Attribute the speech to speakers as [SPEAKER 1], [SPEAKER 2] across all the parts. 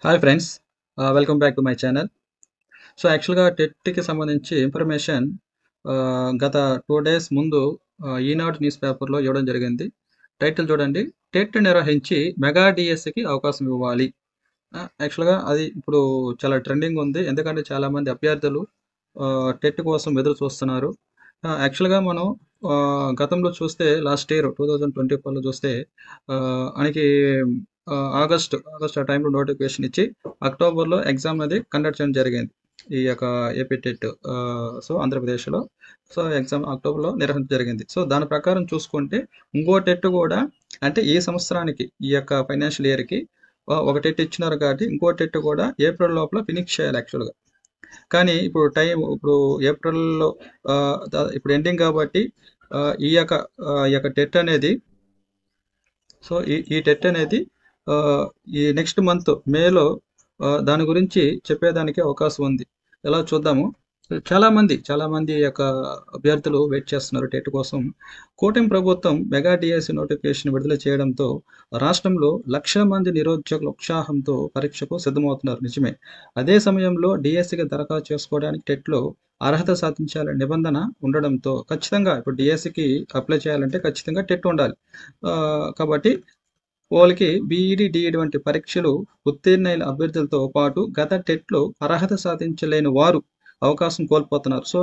[SPEAKER 1] Hi friends, welcome back to my channel. So యాక్చువల్గా టెట్కి సంబంధించి information గత 2 days ముందు ఈనాడు న్యూస్ పేపర్లో ఇవ్వడం జరిగింది. టైటిల్ చూడండి, టెట్ నిర్వహించి మెగా డిఎస్సికి అవకాశం ఇవ్వాలి. యాక్చువల్గా అది ఇప్పుడు చాలా ట్రెండింగ్ ఉంది, ఎందుకంటే చాలామంది అభ్యర్థులు టెట్ కోసం ఎదురు చూస్తున్నారు. యాక్చువల్గా మనం గతంలో చూస్తే లాస్ట్ ఇయర్ 2024లో చూస్తే మనకి ఆగస్ట్ ఆ టైంలో నోటిఫికేషన్ ఇచ్చి అక్టోబర్లో ఎగ్జామ్ అనేది కండక్ట్ చేయడం జరిగింది. ఈ యొక్క ఏపీ టెట్ సో ఆంధ్రప్రదేశ్లో సో ఎగ్జామ్ అక్టోబర్లో నిర్వహించడం జరిగింది. సో దాని ప్రకారం చూసుకుంటే ఇంకో టెట్ కూడా అంటే ఈ సంవత్సరానికి ఈ యొక్క ఫైనాన్షియల్ ఇయర్కి ఒక టెట్ ఇచ్చినారు కాబట్టి ఇంకో టెట్ కూడా ఏప్రిల్ లోపల ఫినిష్ చేయాలి యాక్చువల్గా. కానీ ఇప్పుడు ఏప్రిల్లో ఇప్పుడు ఎండింగ్ కాబట్టి ఈ యొక్క టెట్ అనేది సో ఈ టెట్ అనేది ఈ నెక్స్ట్ మంత్ మేలో దాని గురించి చెప్పేదానికి అవకాశం ఉంది. ఎలా చూద్దాము. చాలామంది యొక్క అభ్యర్థులు వెయిట్ చేస్తున్నారు టెట్ కోసం. కూటమి ప్రభుత్వం మెగా డిఎస్సి నోటిఫికేషన్ విడుదల చేయడంతో రాష్ట్రంలో లక్షల మంది నిరుద్యోగుల ఉత్సాహంతో పరీక్షకు సిద్ధమవుతున్నారు, నిజమే. అదే సమయంలో డిఎస్సికి దరఖాస్తు చేసుకోవడానికి టెట్లో అర్హత సాధించాలనే నిబంధన ఉండడంతో ఖచ్చితంగా ఇప్పుడు డిఎస్సికి అప్లై చేయాలంటే ఖచ్చితంగా టెట్ ఉండాలి. కాబట్టి వాళ్ళకి బీఈడి, డిఈడి వంటి పరీక్షలు ఉత్తీర్ణైన అభ్యర్థులతో పాటు గత టెట్లో అర్హత సాధించలేని వారు అవకాశం కోల్పోతున్నారు. సో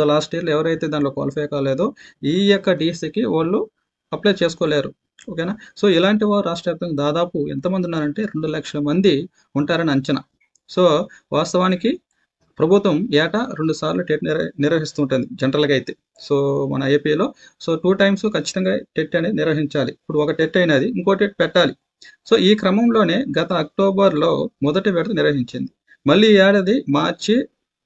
[SPEAKER 1] లాస్ట్ ఇయర్లో ఎవరైతే దాంట్లో క్వాలిఫై కాలేదో ఈ యొక్క డిఎస్సికి వాళ్ళు అప్లై చేసుకోలేరు. ఓకేనా. సో ఇలాంటి వారు రాష్ట్ర వ్యాప్తంగా దాదాపు ఎంతమంది ఉన్నారంటే 2 లక్షల మంది ఉంటారని అంచనా. సో వాస్తవానికి ప్రభుత్వం ఏటా 2 సార్లు టెట్ నిర్వహిస్తుంటుంది జనరల్గా అయితే. సో మన ఏపీలో 2 times ఖచ్చితంగా టెట్ అనేది నిర్వహించాలి. ఇప్పుడు ఒక టెట్ అయినది ఇంకో టెట్ పెట్టాలి. సో ఈ క్రమంలోనే గత అక్టోబర్లో మొదటి విడత నిర్వహించింది. మళ్ళీ ఈ ఏడాది మార్చి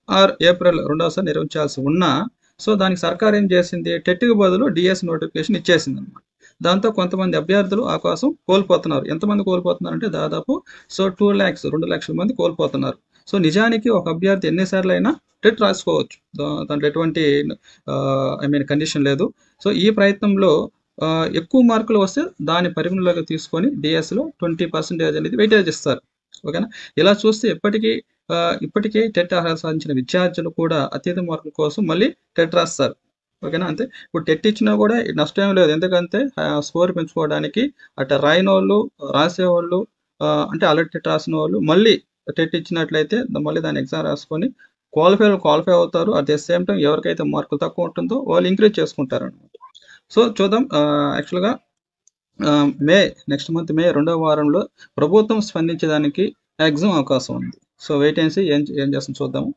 [SPEAKER 1] ఆర్ ఏప్రిల్ రెండవసారి నిర్వహించాల్సి ఉన్నా సో దానికి సర్కార్ ఏం చేసింది, టెట్కి బదులు డిఎస్ నోటిఫికేషన్ ఇచ్చేసింది అనమాట. దాంతో కొంతమంది అభ్యర్థులు అవకాశం కోల్పోతున్నారు. ఎంతమంది కోల్పోతున్నారంటే దాదాపు 2 లక్షల మంది కోల్పోతున్నారు. సో నిజానికి ఒక అభ్యర్థి ఎన్నిసార్లు అయినా టెట్ రాసుకోవచ్చు, దాంట్లో ఎటువంటి కండిషన్ లేదు. సో ఈ ప్రయత్నంలో ఎక్కువ మార్కులు వస్తే దాని పరిగణలోకి తీసుకొని డిఎస్లో 20% అనేది వెయిటేజ్ ఇస్తారు. ఓకేనా. ఇలా చూస్తే ఇప్పటికే టెట్ అర్హత సాధించిన విద్యార్థులు కూడా అత్యధిక మార్కుల కోసం మళ్ళీ టెట్ రాస్తారు. ఓకేనా. అంతే. ఇప్పుడు టెట్ ఇచ్చినా కూడా నష్టం లేదు, ఎందుకంటే స్కోర్ పెంచుకోవడానికి అట్లా రాయని వాళ్ళు, రాసేవాళ్ళు అంటే ఆల్రెడీ టెట్ రాసిన వాళ్ళు మళ్ళీ టెట్ ఇచ్చినట్లయితే మళ్ళీ దాని ఎగ్జామ్ రాసుకొని క్వాలిఫై అవుతారు. అట్ ద సేమ్ టైం ఎవరికైతే మార్కులు తక్కువ ఉంటుందో వాళ్ళు ఇంక్రీజ్ చేసుకుంటారు అనమాట. సో చూద్దాం. యాక్చువల్గా నెక్స్ట్ మంత్ మే 2వ వారంలో ప్రభుత్వం స్పందించడానికి ఎగ్జామ్ అవకాశం ఉంది. సో వెయిట్ అండ్ సీ ఏం చేస్తుంది చూద్దాము.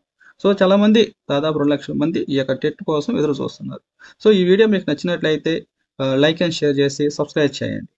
[SPEAKER 1] సో చాలామంది దాదాపు 2 లక్షల మంది ఈ యొక్క టెట్ కోసం ఎదురు చూస్తున్నారు. సో ఈ వీడియో మీకు నచ్చినట్లయితే లైక్ అండ్ షేర్ చేసి సబ్స్క్రైబ్ చేయండి.